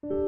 Bonjour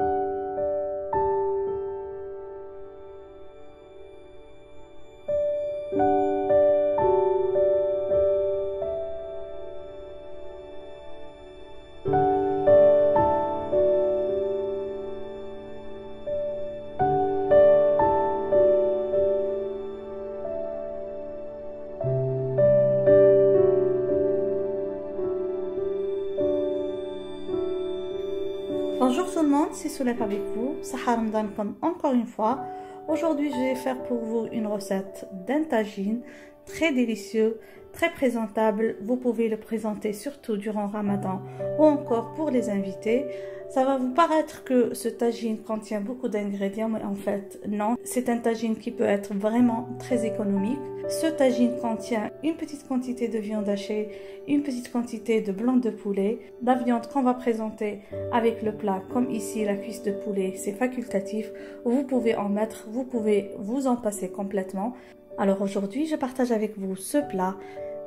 tout le monde, c'est Soulek avec vous, Sahar Ramadan comme encore une fois. Aujourd'hui je vais faire pour vous une recette d'un tagine très délicieux, très présentable. Vous pouvez le présenter surtout durant Ramadan ou encore pour les invités. Ça va vous paraître que ce tagine contient beaucoup d'ingrédients, mais en fait non. C'est un tagine qui peut être vraiment très économique. Ce tagine contient une petite quantité de viande hachée, une petite quantité de blanc de poulet. La viande qu'on va présenter avec le plat, comme ici la cuisse de poulet, c'est facultatif. Vous pouvez en mettre, vous pouvez vous en passer complètement. Alors aujourd'hui, je partage avec vous ce plat,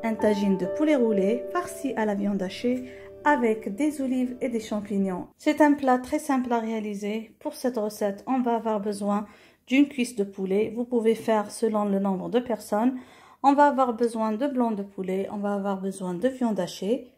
un tagine de poulet roulé farci à la viande hachée avec des olives et des champignons. C'est un plat très simple à réaliser. Pour cette recette, on va avoir besoin d'une cuisse de poulet. Vous pouvez faire selon le nombre de personnes. On va avoir besoin de blanc de poulet. On va avoir besoin de viande hachée,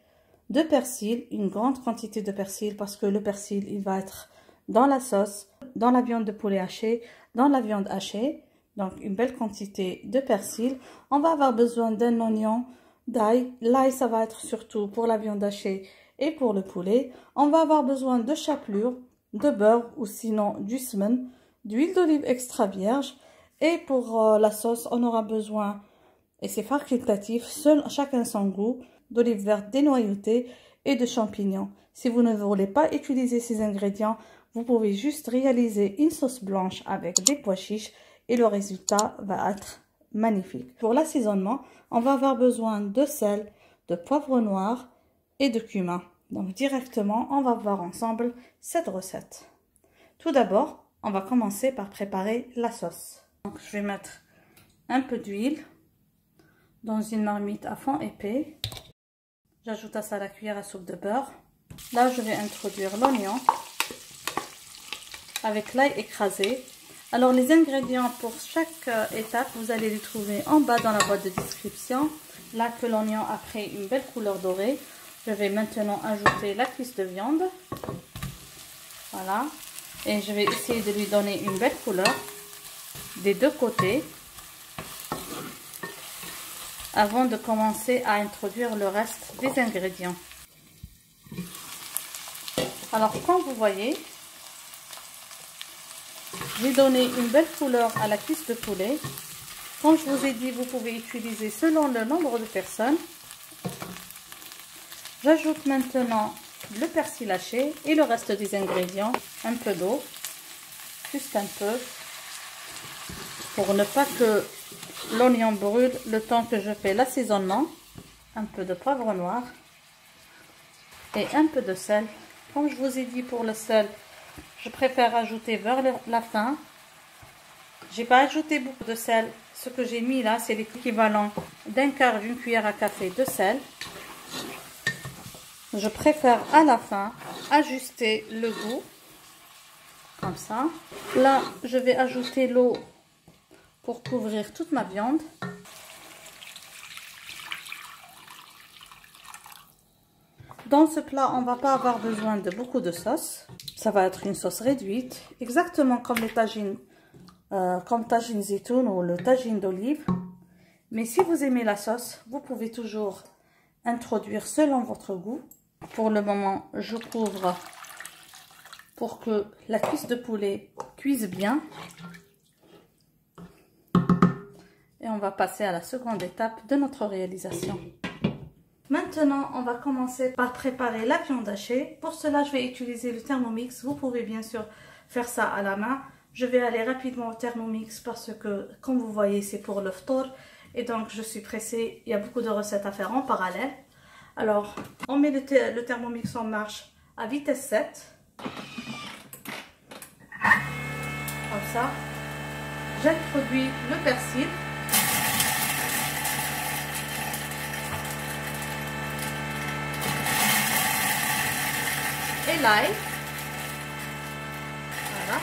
de persil, une grande quantité de persil parce que le persil, il va être dans la sauce, dans la viande de poulet hachée, dans la viande hachée. Donc une belle quantité de persil. On va avoir besoin d'un oignon, d'ail. L'ail, ça va être surtout pour la viande hachée et pour le poulet. On va avoir besoin de chapelure, de beurre ou sinon du semen, d'huile d'olive extra vierge. Et pour la sauce, on aura besoin, et c'est facultatif, chacun son goût, d'olive verte dénoyautée et de champignons. Si vous ne voulez pas utiliser ces ingrédients, vous pouvez juste réaliser une sauce blanche avec des pois chiches et le résultat va être magnifique. Pour l'assaisonnement, on va avoir besoin de sel, de poivre noir et de cumin. Donc directement, on va voir ensemble cette recette. Tout d'abord, on va commencer par préparer la sauce. Donc je vais mettre un peu d'huile dans une marmite à fond épais. J'ajoute à ça la cuillère à soupe de beurre. Là, je vais introduire l'oignon avec l'ail écrasé. Alors les ingrédients pour chaque étape, vous allez les trouver en bas dans la boîte de description. Là que l'oignon a pris une belle couleur dorée, je vais maintenant ajouter la cuisse de viande. Voilà. Et je vais essayer de lui donner une belle couleur des deux côtés avant de commencer à introduire le reste des ingrédients. Alors comme vous voyez, j'ai donné une belle couleur à la cuisse de poulet. Comme je vous ai dit, vous pouvez utiliser selon le nombre de personnes. J'ajoute maintenant le persil haché et le reste des ingrédients. Un peu d'eau, juste un peu, pour ne pas que l'oignon brûle le temps que je fais l'assaisonnement. Un peu de poivre noir et un peu de sel. Comme je vous ai dit, pour le sel, je préfère ajouter vers la fin. J'ai pas ajouté beaucoup de sel. Ce que j'ai mis là, c'est l'équivalent d'un quart d'une cuillère à café de sel. Je préfère à la fin ajuster le goût. Comme ça. Là, je vais ajouter l'eau pour couvrir toute ma viande. Dans ce plat, on ne va pas avoir besoin de beaucoup de sauce. Ça va être une sauce réduite, exactement comme les tagines, comme tagine zitoun ou le tagine d'olive. Mais si vous aimez la sauce, vous pouvez toujours introduire selon votre goût. Pour le moment, je couvre pour que la cuisse de poulet cuise bien. Et on va passer à la seconde étape de notre réalisation. Maintenant, on va commencer par préparer la viande hachée. Pour cela, je vais utiliser le Thermomix. Vous pouvez bien sûr faire ça à la main. Je vais aller rapidement au Thermomix parce que, comme vous voyez, c'est pour le ftour. Et donc, je suis pressée. Il y a beaucoup de recettes à faire en parallèle. Alors, on met le Thermomix en marche à vitesse 7. Comme ça. J'introduis le persil. Et l'ail. Voilà.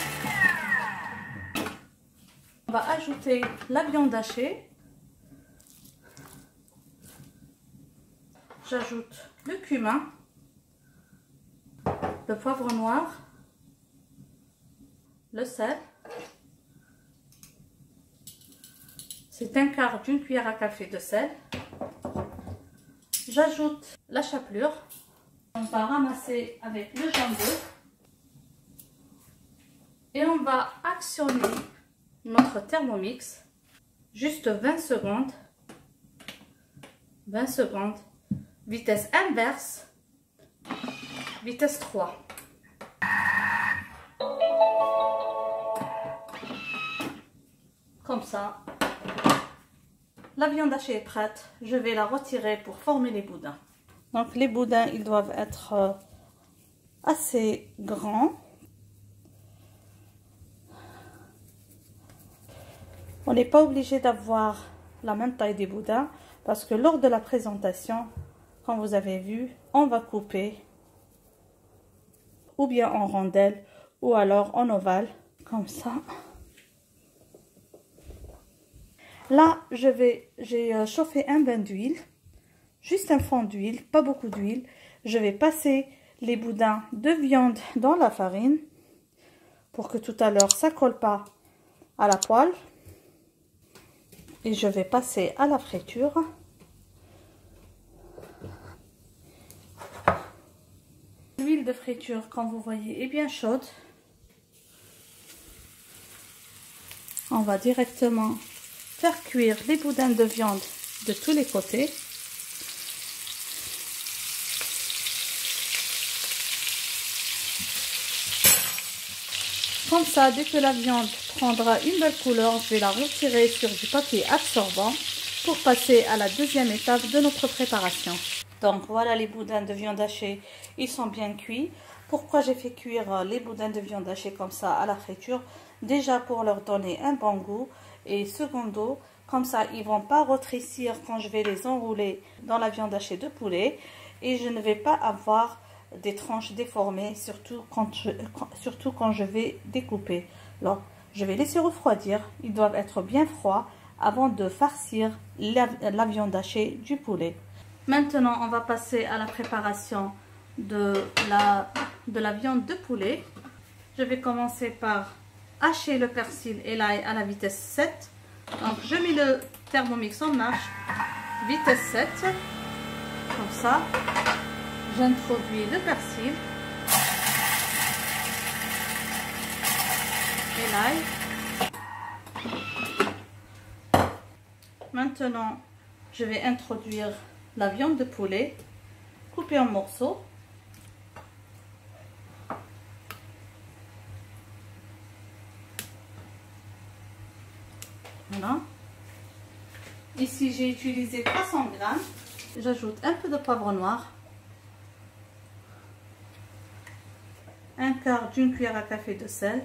On va ajouter la viande hachée. J'ajoute le cumin, le poivre noir, le sel. C'est un quart d'une cuillère à café de sel. J'ajoute la chapelure. On va ramasser avec le jambon. Et on va actionner notre Thermomix. Juste 20 secondes. 20 secondes. Vitesse inverse. Vitesse 3. Comme ça. La viande hachée est prête. Je vais la retirer pour former les boudins. Donc les boudins, ils doivent être assez grands. On n'est pas obligé d'avoir la même taille des boudins parce que lors de la présentation, comme vous avez vu, on va couper ou bien en rondelles ou alors en ovale, comme ça. Là, j'ai chauffé un bain d'huile, juste un fond d'huile, pas beaucoup d'huile. Je vais passer les boudins de viande dans la farine pour que tout à l'heure ça colle pas à la poêle. Et je vais passer à la friture. L'huile de friture, comme vous voyez, est bien chaude. On va directement faire cuire les boudins de viande de tous les côtés. Comme ça, dès que la viande prendra une belle couleur, je vais la retirer sur du papier absorbant pour passer à la deuxième étape de notre préparation. Donc voilà les boudins de viande hachée, ils sont bien cuits. Pourquoi j'ai fait cuire les boudins de viande hachée comme ça à la friture? Déjà pour leur donner un bon goût et secondo, comme ça ils vont pas rétrécir quand je vais les enrouler dans la viande hachée de poulet et je ne vais pas avoir des tranches déformées, surtout quand je vais découper. Alors je vais laisser refroidir, ils doivent être bien froids avant de farcir la viande hachée du poulet. Maintenant on va passer à la préparation de la viande de poulet. Je vais commencer par hacher le persil et l'ail à la vitesse 7. Donc je mets le Thermomix en marche, vitesse 7, comme ça. J'introduis le persil et l'ail. Maintenant, je vais introduire la viande de poulet coupée en morceaux. Voilà. Ici, j'ai utilisé 300 grammes. J'ajoute un peu de poivre noir. Un quart d'une cuillère à café de sel.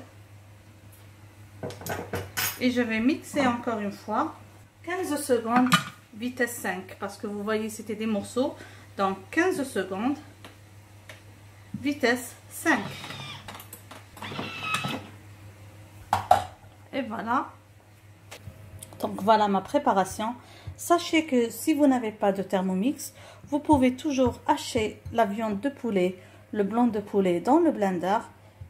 Et je vais mixer encore une fois. 15 secondes, vitesse 5. Parce que vous voyez, c'était des morceaux. Donc 15 secondes, vitesse 5. Et voilà. Donc voilà ma préparation. Sachez que si vous n'avez pas de Thermomix, vous pouvez toujours hacher la viande de poulet, le blanc de poulet dans le blender,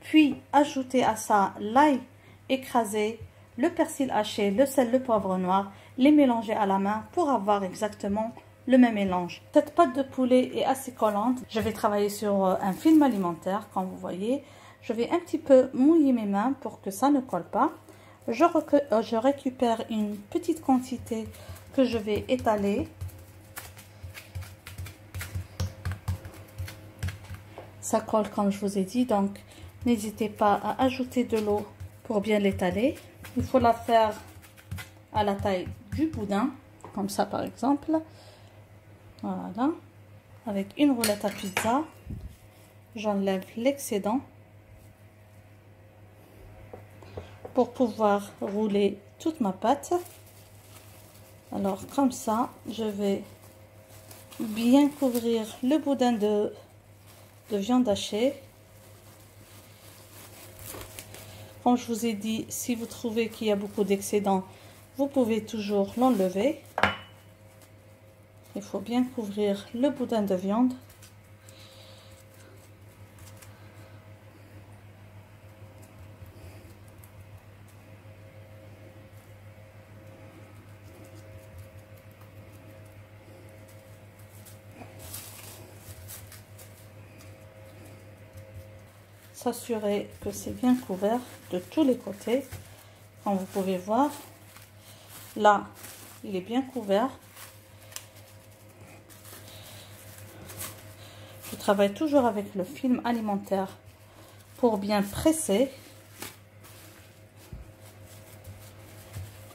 puis ajouter à ça l'ail écrasé, le persil haché, le sel, le poivre noir, les mélanger à la main pour avoir exactement le même mélange. Cette pâte de poulet est assez collante. Je vais travailler sur un film alimentaire, comme vous voyez. Je vais un petit peu mouiller mes mains pour que ça ne colle pas. Je récupère une petite quantité que je vais étaler. Ça colle comme je vous ai dit, donc n'hésitez pas à ajouter de l'eau pour bien l'étaler. Il faut la faire à la taille du boudin, comme ça par exemple. Voilà. Avec une roulette à pizza, j'enlève l'excédent pour pouvoir rouler toute ma pâte. Alors comme ça, je vais bien couvrir le boudin de viande hachée. Comme je vous ai dit, si vous trouvez qu'il y a beaucoup d'excédent, vous pouvez toujours l'enlever. Il faut bien couvrir le boudin de viande. S'assurer que c'est bien couvert de tous les côtés. Comme vous pouvez voir, là, il est bien couvert. Je travaille toujours avec le film alimentaire pour bien presser.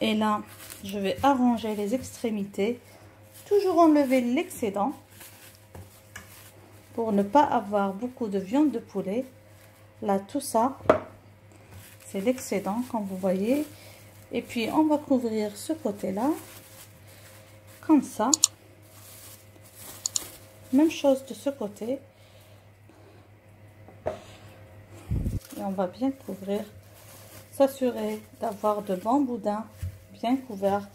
Et là, je vais arranger les extrémités, toujours enlever l'excédent pour ne pas avoir beaucoup de viande de poulet. Là, tout ça, c'est l'excédent, comme vous voyez. Et puis, on va couvrir ce côté-là, comme ça. Même chose de ce côté. Et on va bien couvrir. S'assurer d'avoir de bons boudins bien couverts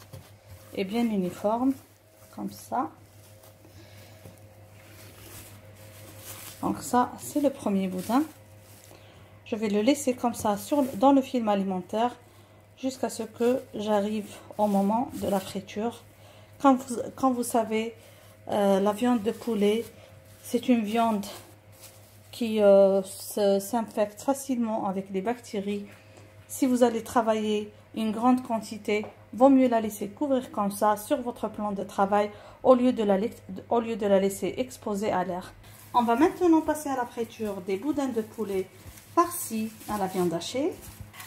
et bien uniformes, comme ça. Donc ça, c'est le premier boudin. Je vais le laisser comme ça dans le film alimentaire jusqu'à ce que j'arrive au moment de la friture. Quand vous savez, la viande de poulet, c'est une viande qui s'infecte facilement avec les bactéries. Si vous allez travailler une grande quantité, vaut mieux la laisser couvrir comme ça sur votre plan de travail au lieu de la laisser exposée à l'air. On va maintenant passer à la friture des boudins de poulet par-ci à la viande hachée.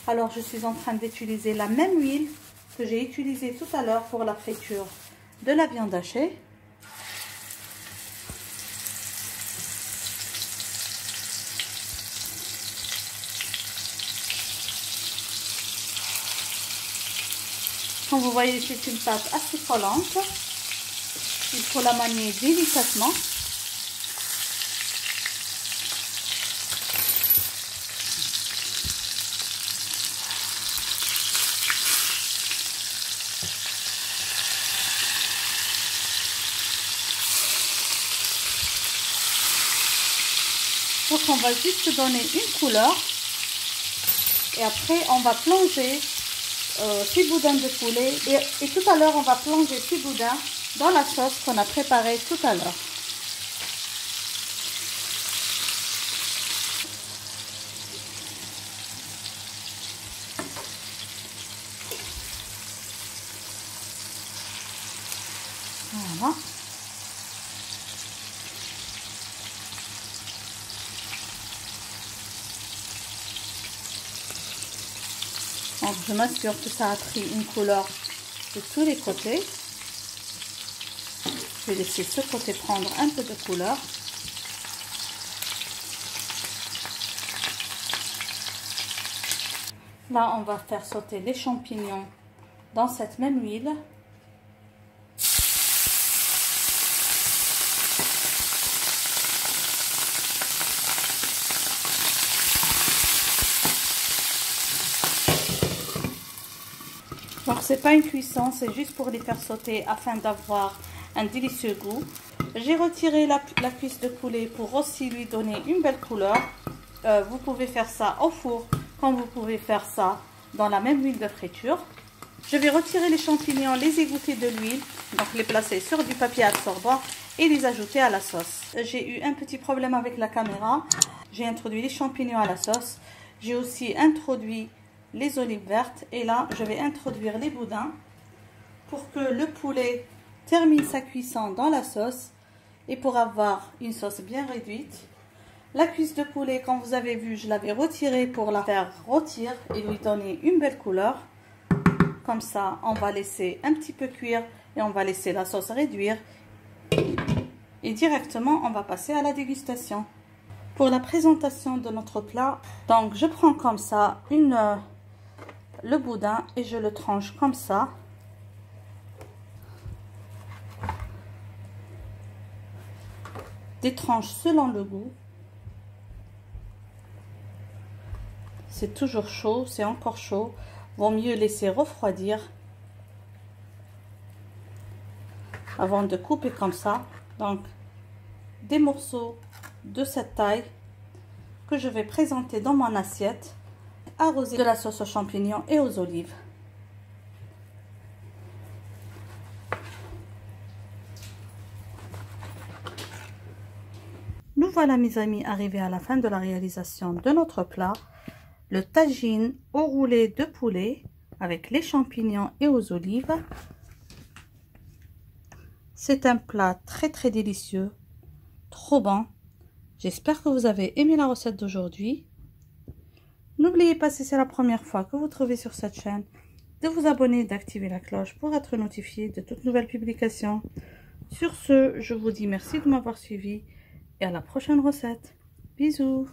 Alors je suis en train d'utiliser la même huile que j'ai utilisée tout à l'heure pour la friture de la viande hachée. Comme vous voyez, c'est une pâte assez collante. Il faut la manier délicatement. Donc on va juste donner une couleur et après on va plonger ces boudins de poulet et tout à l'heure on va plonger ces boudins dans la sauce qu'on a préparée tout à l'heure. Voilà. Donc je m'assure que ça a pris une couleur de tous les côtés. Je vais laisser ce côté prendre un peu de couleur. Là, on va faire sauter les champignons dans cette même huile. Donc c'est pas une cuisson, c'est juste pour les faire sauter afin d'avoir un délicieux goût. J'ai retiré la cuisse de poulet pour aussi lui donner une belle couleur. Vous pouvez faire ça au four, comme vous pouvez faire ça dans la même huile de friture. Je vais retirer les champignons, les égoutter de l'huile, donc les placer sur du papier absorbant et les ajouter à la sauce. J'ai eu un petit problème avec la caméra. J'ai introduit les champignons à la sauce. J'ai aussi introduit les olives vertes et là je vais introduire les boudins pour que le poulet termine sa cuisson dans la sauce et pour avoir une sauce bien réduite. La cuisse de poulet, comme vous avez vu, je l'avais retirée pour la faire rôtir et lui donner une belle couleur. Comme ça, on va laisser un petit peu cuire et on va laisser la sauce réduire et directement on va passer à la dégustation. Pour la présentation de notre plat, donc je prends comme ça le boudin et je le tranche comme ça. Des tranches selon le goût. c'est toujours chaud, c'est encore chaud. Vaut mieux laisser refroidir avant de couper comme ça. Donc, des morceaux de cette taille que je vais présenter dans mon assiette, arrosée de la sauce aux champignons et aux olives. Nous voilà, mes amis, arrivés à la fin de la réalisation de notre plat. Le tagine au roulé de poulet avec les champignons et aux olives. C'est un plat très délicieux, trop bon. J'espère que vous avez aimé la recette d'aujourd'hui. N'oubliez pas, si c'est la première fois que vous trouvez sur cette chaîne, de vous abonner et d'activer la cloche pour être notifié de toutes nouvelles publications. Sur ce, je vous dis merci de m'avoir suivi et à la prochaine recette. Bisous!